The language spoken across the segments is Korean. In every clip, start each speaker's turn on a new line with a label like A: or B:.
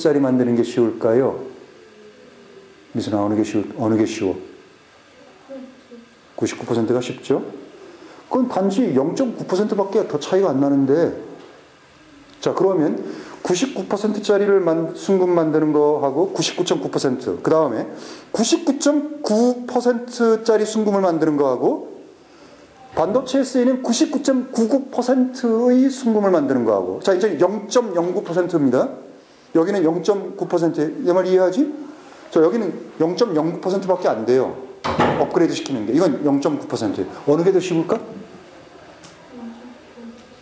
A: 짜리 만드는 게 쉬울까요? 미순아, 어느 게 쉬워? 99%가 쉽죠? 그건 단지 0.9%밖에 더 차이가 안 나는데, 자, 그러면 99%짜리를 순금 만드는 거하고 99.9%, 그 다음에 99.9%짜리 순금을 만드는 거하고 반도체에 쓰이는 99.99%의 순금을 만드는 거하고, 자, 이제 0.09%입니다. 여기는 0.9%, 내 말 이해하지? 자, 여기는 0.09%밖에 안 돼요. 업그레이드 시키는 게. 이건 0.9%예요. 어느 게 더 쉬울까?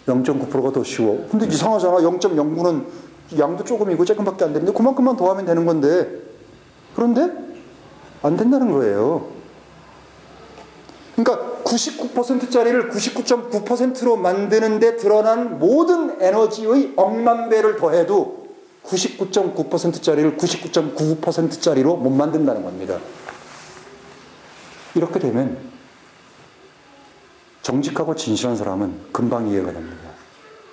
A: 0.9%가 더 쉬워. 근데 이상하잖아. 0.09는 양도 조금이고 조금밖에 안 되는데 그만큼만 더하면 되는 건데, 그런데 안 된다는 거예요. 그러니까 99%짜리를 99.9%로 만드는데 드러난 모든 에너지의 억만 배를 더해도 99.9%짜리를 99.9%짜리로 못 만든다는 겁니다. 이렇게 되면 정직하고 진실한 사람은 금방 이해가 됩니다.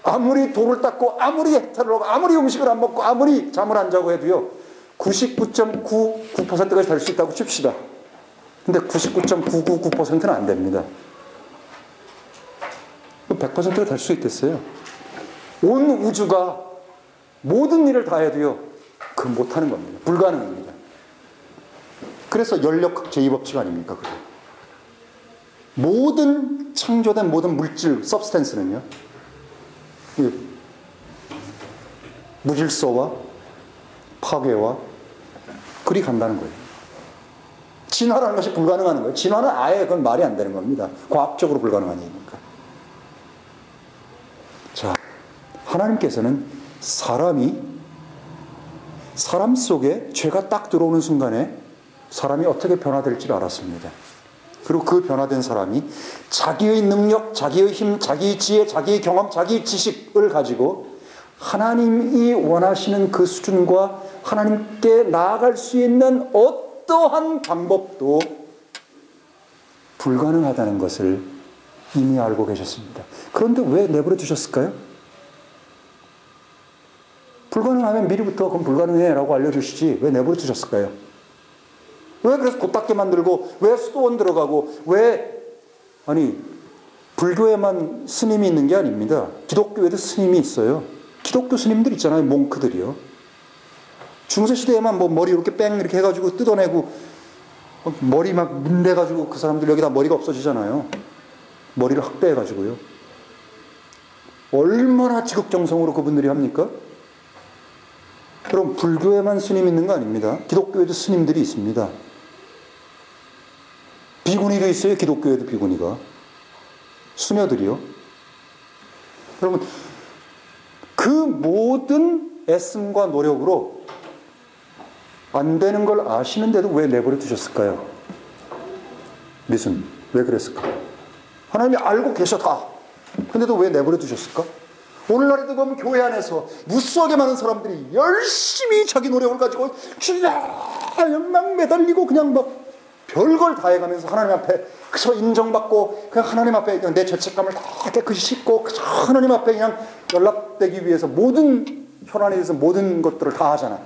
A: 아무리 돌을 닦고 아무리 해탈을 하고 아무리 음식을 안 먹고 아무리 잠을 안 자고 해도요 99.99%까지 될 수 있다고 칩시다. 근데 99.999%는 안 됩니다. 100%가 될 수 있겠어요? 온 우주가 모든 일을 다 해도요 그 못하는 겁니다. 불가능합니다. 그래서 연력 제2법칙 아닙니까? 그게. 모든 창조된 모든 물질, 서브스텐스는요 무질서와 파괴와 그리 간다는 거예요. 진화라는 것이 불가능한 거예요. 진화는 아예 그건 말이 안 되는 겁니다. 과학적으로 불가능한 얘기니까. 자, 하나님께서는 사람 속에 죄가 딱 들어오는 순간에 사람이 어떻게 변화될지를 알았습니다. 그리고 그 변화된 사람이 자기의 능력, 자기의 힘, 자기의 지혜, 자기의 경험, 자기의 지식을 가지고 하나님이 원하시는 그 수준과 하나님께 나아갈 수 있는 어떠한 방법도 불가능하다는 것을 이미 알고 계셨습니다. 그런데 왜 내버려 두셨을까요? 불가능하면 미리부터 그건 불가능해 라고 알려주시지 왜 내버려 두셨을까요? 왜 그래서 곱답게 만들고 왜 수도원 들어가고 아니 불교에만 스님이 있는 게 아닙니다. 기독교에도 스님이 있어요. 기독교 스님들 있잖아요. 몽크들이요. 중세시대에만 뭐 머리 이렇게 뺑 이렇게 해가지고 뜯어내고 머리 막 문대가지고 그 사람들 여기다 머리가 없어지잖아요. 머리를 확대해가지고요. 얼마나 지극정성으로 그분들이 합니까? 그럼 불교에만 스님 있는 거 아닙니다. 기독교에도 스님들이 있습니다. 비구니도 있어요. 기독교에도 비구니가. 수녀들이요. 여러분 그 모든 애씀과 노력으로 안 되는 걸 아시는데도 왜 내버려 두셨을까요? 미순, 왜 그랬을까? 하나님이 알고 계셨다. 근데도 왜 내버려 두셨을까? 오늘날에도 보면 교회 안에서 무수하게 많은 사람들이 열심히 자기 노력을 가지고 막 매달리고 그냥 막 별걸 다 해가면서 하나님 앞에 그저 인정받고 그냥 하나님 앞에 그냥 내 죄책감을 다 깨끗이 씻고 그저 하나님 앞에 그냥 연락되기 위해서 모든 혈안에 대해서 모든 것들을 다 하잖아.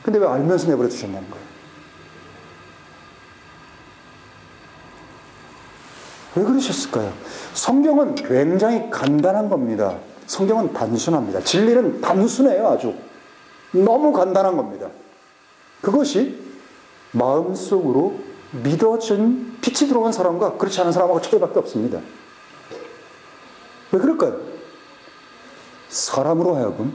A: 근데 왜 알면서 내버려 두셨냐는 거예요. 왜 그러셨을까요? 성경은 굉장히 간단한 겁니다. 성경은 단순합니다. 진리는 단순해요. 아주 너무 간단한 겁니다. 그것이 마음속으로 믿어진 빛이 들어온 사람과 그렇지 않은 사람하고 차이밖에 없습니다. 왜 그럴까요? 사람으로 하여금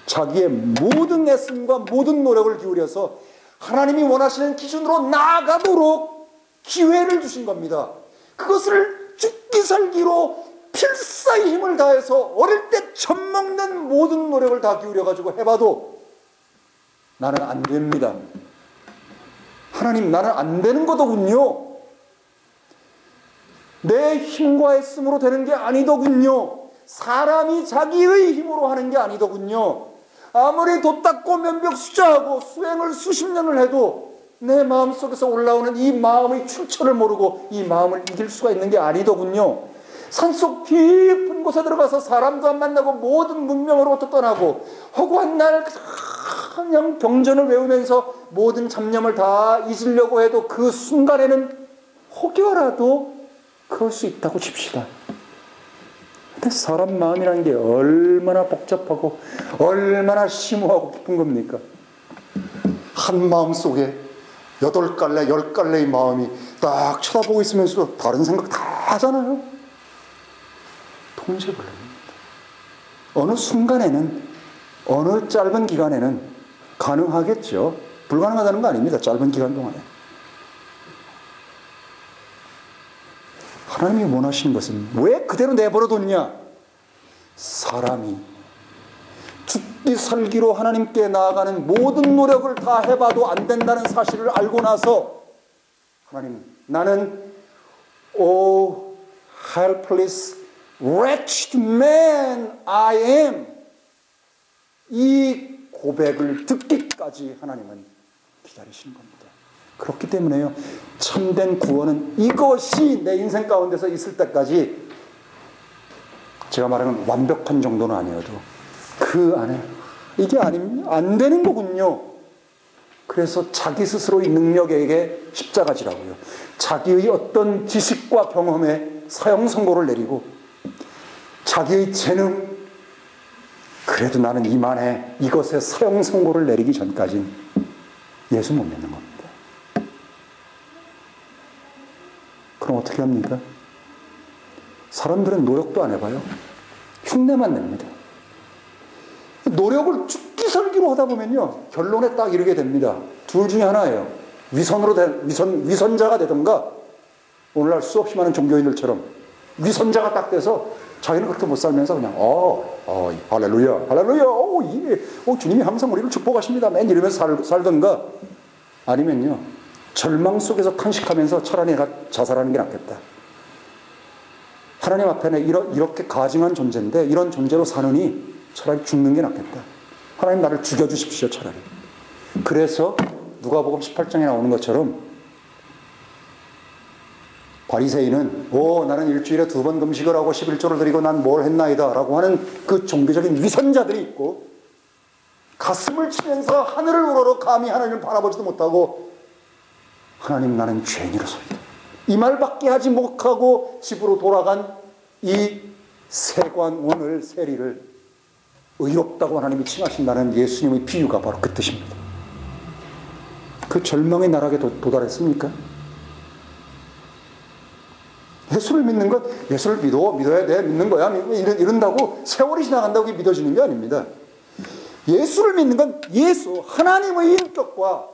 A: 자기의 모든 애씀과 모든 노력을 기울여서 하나님이 원하시는 기준으로 나아가도록 기회를 주신 겁니다. 그것을 죽기 살기로 필사의 힘을 다해서 어릴 때 젖먹는 모든 노력을 다 기울여가지고 해봐도 나는 안 됩니다. 하나님, 나는 안 되는 거더군요. 내 힘과 애씀으로 되는 게 아니더군요. 사람이 자기의 힘으로 하는 게 아니더군요. 아무리 돛 닦고 면벽 수자하고 수행을 수십 년을 해도 내 마음속에서 올라오는 이 마음의 출처를 모르고 이 마음을 이길 수가 있는 게 아니더군요. 산속 깊은 곳에 들어가서 사람도 안 만나고 모든 문명으로부터 떠나고 허구한 날 그냥 경전을 외우면서 모든 잡념을 다 잊으려고 해도 그 순간에는 혹여라도 그럴 수 있다고 칩시다. 근데 사람 마음이라는 게 얼마나 복잡하고 얼마나 심오하고 깊은 겁니까? 한 마음 속에 8갈래 10갈래의 마음이 딱 쳐다보고 있으면서 다른 생각 다 하잖아요. 통제불능입니다. 어느 순간에는, 어느 짧은 기간에는 가능하겠죠. 불가능하다는 거 아닙니다. 짧은 기간 동안에. 하나님이 원하시는 것은 왜 그대로 내버려뒀냐? 사람이 죽기 살기로 하나님께 나아가는 모든 노력을 다 해봐도 안 된다는 사실을 알고 나서 하나님, 나는 Oh helpless wretched man I am, 이 고백을 듣기까지 하나님은 기다리시는 겁니다. 그렇기 때문에요, 참된 구원은 이것이 내 인생 가운데서 있을 때까지, 제가 말하는 완벽한 정도는 아니어도 그 안에 이게 안 되는 거군요. 그래서 자기 스스로의 능력에게 십자가지라고요. 자기의 어떤 지식과 경험에 사형 선고를 내리고 자기의 재능, 그래도 나는 이만해, 이것에 사형 선고를 내리기 전까지는 예수 못 믿는 겁니다. 그럼 어떻게 합니까? 사람들은 노력도 안 해봐요. 흉내만 냅니다. 노력을 죽기 살기로 하다 보면요, 결론에 딱 이르게 됩니다. 둘 중에 하나예요. 위선자가 되든가, 오늘날 수없이 많은 종교인들처럼 위선자가 딱 돼서 자기는 그렇게 못 살면서 그냥 할렐루야 할렐루야, 주님이 항상 우리를 축복하십니다 맨 이러면서 살든가, 아니면요, 절망 속에서 탄식하면서 차라리 내가 자살하는 게 낫겠다. 하나님 앞에는 이렇게 가증한 존재인데 이런 존재로 사느니 차라리 죽는 게 낫겠다. 하나님 나를 죽여주십시오, 차라리. 그래서 누가복음 18장에 나오는 것처럼 바리새인은 나는 일주일에 2번 금식을 하고 11조를 드리고 난 뭘 했나이다 라고 하는 그 종교적인 위선자들이 있고, 가슴을 치면서 하늘을 우러러 감히 하나님을 바라보지도 못하고 하나님 나는 죄인이로소이다, 이 말밖에 하지 못하고 집으로 돌아간 이 세관원을, 세리를 의롭다고 하나님이 칭하신다는 예수님의 비유가 바로 그 뜻입니다. 그 절망의 나락에 도달했습니까? 예수를 믿는 건 예수를 믿어야 돼, 믿는 거야, 이런다고 세월이 지나간다고 그게 믿어지는 게 아닙니다. 예수를 믿는 건 예수, 하나님의 인격과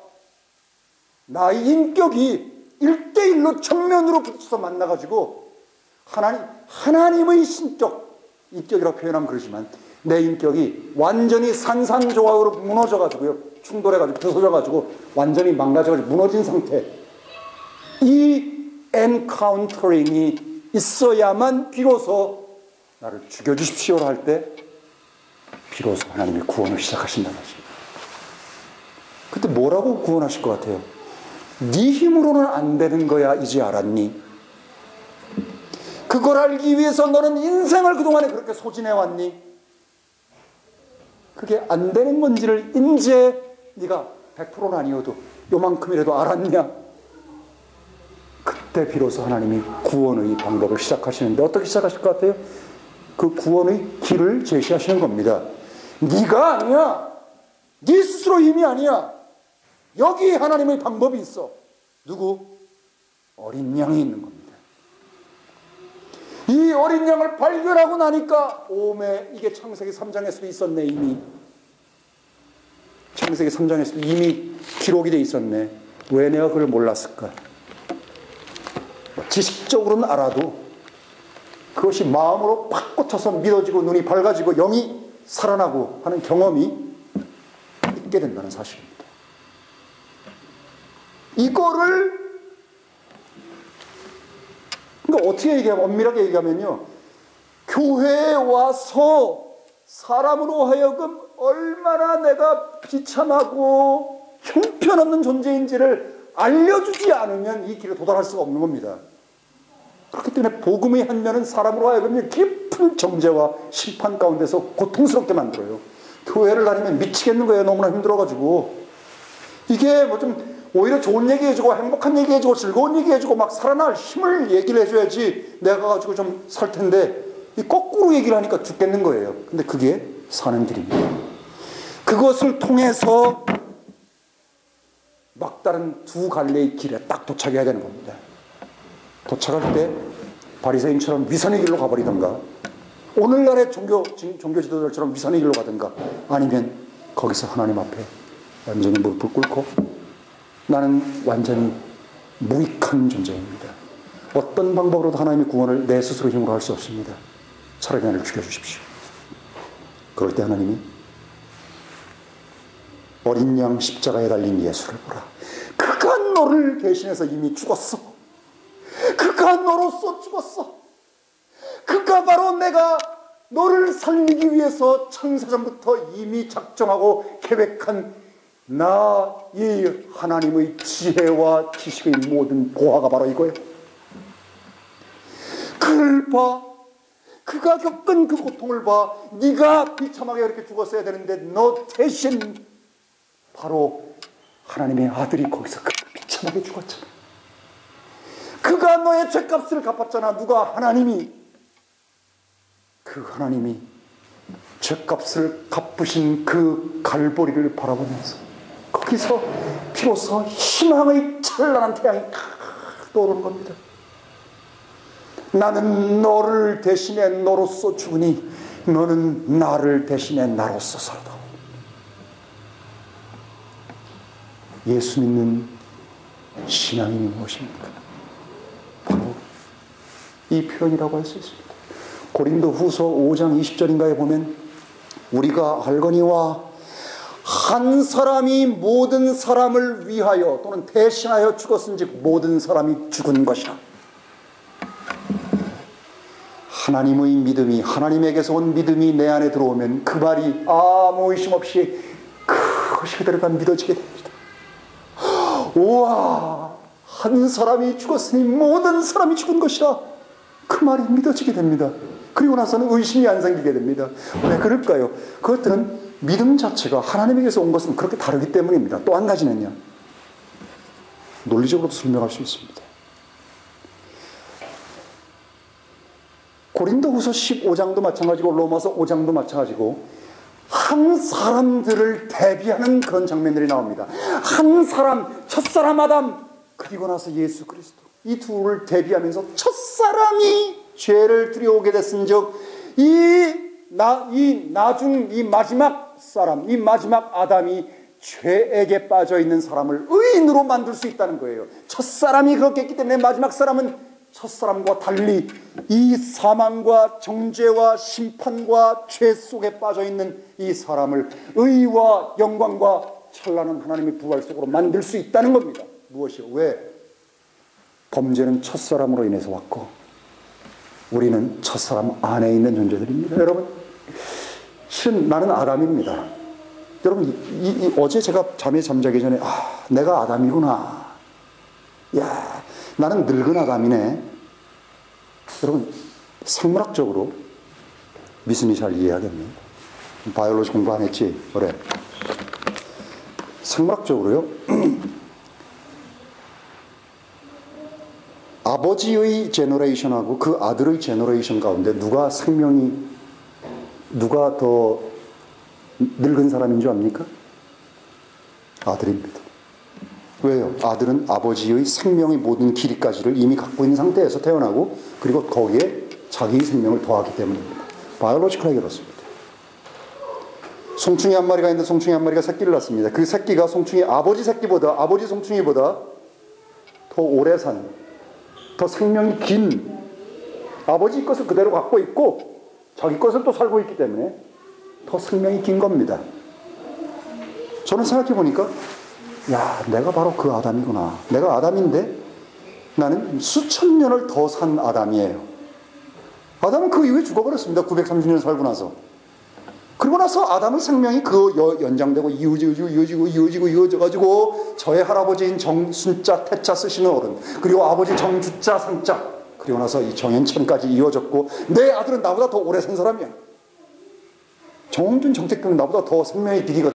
A: 나의 인격이 1대1로 정면으로 붙어서 만나가지고 하나님의 인격이라고 표현하면 그러지만 내 인격이 완전히 산산조각으로 무너져가지고요, 충돌해가지고 부서져가지고 완전히 망가져가지고 무너진 상태, 이 엔카운터링이 있어야만 비로소 나를 죽여주십시오로 할 때 비로소 하나님이 구원을 시작하신다는 거죠. 그때 뭐라고 구원하실 것 같아요? 네 힘으로는 안 되는 거야 이제 알았니? 그걸 알기 위해서 너는 인생을 그동안에 그렇게 소진해왔니? 그게 안 되는 건지를 이제 네가 100%는 아니어도 요만큼이라도 알았냐? 그때 비로소 하나님이 구원의 방법을 시작하시는데, 어떻게 시작하실 것 같아요? 그 구원의 길을 제시하시는 겁니다. 네가 아니야, 네 스스로 힘이 아니야, 여기 하나님의 방법이 있어. 누구? 어린 양이 있는 겁니다. 이 어린 양을 발견하고 나니까 오메, 이게 창세기 3장에서도 있었네. 이미 창세기 3장에서도 이미 기록이 돼 있었네. 왜 내가 그걸 몰랐을까? 지식적으로는 알아도 그것이 마음으로 팍 꽂혀서 믿어지고 눈이 밝아지고 영이 살아나고 하는 경험이 있게 된다는 사실입니다. 이거를 그러니까 어떻게 얘기하면, 엄밀하게 얘기하면요, 교회에 와서 사람으로 하여금 얼마나 내가 비참하고 형편없는 존재인지를 알려주지 않으면 이 길에 도달할 수가 없는 겁니다. 그렇기 때문에 복음의 한 면은 사람으로 하여금 깊은 정죄와 심판 가운데서 고통스럽게 만들어요. 교회를 다니면 미치겠는 거예요. 너무나 힘들어가지고. 이게 뭐 좀 오히려 좋은 얘기 해주고 행복한 얘기 해주고 즐거운 얘기 해주고 막 살아날 힘을 얘기를 해줘야지 내가 가지고 좀 살 텐데 이 거꾸로 얘기를 하니까 죽겠는 거예요. 근데 그게 사는 길입니다. 그것을 통해서 막다른 두 갈래의 길에 딱 도착해야 되는 겁니다. 도착할 때 바리새인처럼 위선의 길로 가버리던가 오늘날의 종교 지도자들처럼 위선의 길로 가든가 아니면 거기서 하나님 앞에 완전히 무릎을 꿇고 나는 완전히 무익한 존재입니다. 어떤 방법으로도 하나님의 구원을 내 스스로 힘으로 할 수 없습니다. 차라리 나를 죽여주십시오. 그럴 때 하나님이 어린 양 십자가에 달린 예수를 보라. 그가 너를 대신해서 이미 죽었어. 그가 너로서 죽었어. 그가 바로 내가 너를 살리기 위해서 창세전부터 이미 작정하고 계획한 이 하나님의 지혜와 지식의 모든 보화가 바로 이거예요. 그를 봐. 그가 겪은 그 고통을 봐. 네가 비참하게 이렇게 죽었어야 되는데 너 대신 바로 하나님의 아들이 거기서 비참하게 죽었잖아. 그가 너의 죄값을 갚았잖아. 누가? 하나님이. 그 하나님이 죄값을 갚으신 그 갈보리를 바라보면서 거기서 비로소 희망의 찬란한 태양이 떠오르는 겁니다. 나는 너를 대신해 너로서 죽으니 너는 나를 대신해 나로서 살다. 예수 믿는 신앙이 무엇입니까? 바로 이 표현이라고 할 수 있습니다. 고린도 후서 5장 20절인가에 보면 우리가 알거니와 한 사람이 모든 사람을 위하여 또는 대신하여 죽었은즉 모든 사람이 죽은 것이라. 하나님의 믿음이 하나님에게서 온 믿음이 내 안에 들어오면 그 말이 아무 의심 없이 그것이 그대로 다 믿어지게 됩니다. 우와, 한 사람이 죽었으니 모든 사람이 죽은 것이라. 그 말이 믿어지게 됩니다. 그리고 나서는 의심이 안 생기게 됩니다. 왜 그럴까요? 그것들은 믿음 자체가 하나님에게서 온 것은 그렇게 다르기 때문입니다. 또 한 가지는요, 논리적으로도 설명할 수 있습니다. 고린도후서 15장도 마찬가지고 로마서 5장도 마찬가지고 한 사람들을 대비하는 그런 장면들이 나옵니다. 한 사람, 첫사람 아담, 그리고 나서 예수 그리스도, 이 둘을 대비하면서 첫사람이 죄를 들여오게 됐은즉 이 마지막 사람, 이 마지막 아담이 죄에게 빠져있는 사람을 의인으로 만들 수 있다는 거예요. 첫사람이 그렇게 했기 때문에 마지막 사람은 첫사람과 달리 이 사망과 정죄와 심판과 죄 속에 빠져있는 이 사람을 의와 영광과 찬란한 하나님의 부활 속으로 만들 수 있다는 겁니다. 무엇이요? 왜? 범죄는 첫사람으로 인해서 왔고 우리는 첫사람 안에 있는 존재들입니다. 여러분, 실은 나는 아담입니다. 여러분, 어제 제가 잠에 잠자기 전에 내가 아담이구나. 야, 나는 늙은 아담이네. 여러분, 생물학적으로 믿음이 잘 이해하겠네요. 바이올로지 공부 안 했지? 그래. 생물학적으로요, 아버지의 제너레이션하고 그 아들의 제너레이션 가운데 누가 더 늙은 사람인 줄 압니까? 아들입니다. 왜요? 아들은 아버지의 생명의 모든 길이까지를 이미 갖고 있는 상태에서 태어나고 그리고 거기에 자기의 생명을 더하기 때문입니다. 바이올로지컬하게 그렇습니다. 송충이 한 마리가 있는데 송충이 한 마리가 새끼를 낳습니다. 그 새끼가 아버지 송충이보다 더 오래 산, 더 생명이 긴 아버지 것을 그대로 갖고 있고 자기 것을 또 살고 있기 때문에 더 생명이 긴 겁니다. 저는 생각해 보니까 내가 바로 그 아담이구나. 내가 아담인데 나는 수천 년을 더 산 아담이에요. 아담은 그 이후에 죽어버렸습니다. 930년 살고 나서. 그리고 나서 아담의 생명이 연장되고 이어져가지고 저의 할아버지인 정순자 태자 쓰시는 어른, 그리고 아버지 정주자 상자, 그리고 나서 이 정현천까지 이어졌고, 내 아들은 나보다 더 오래 산 사람이야. 정홍준, 정택균은 나보다 더 생명의 길이가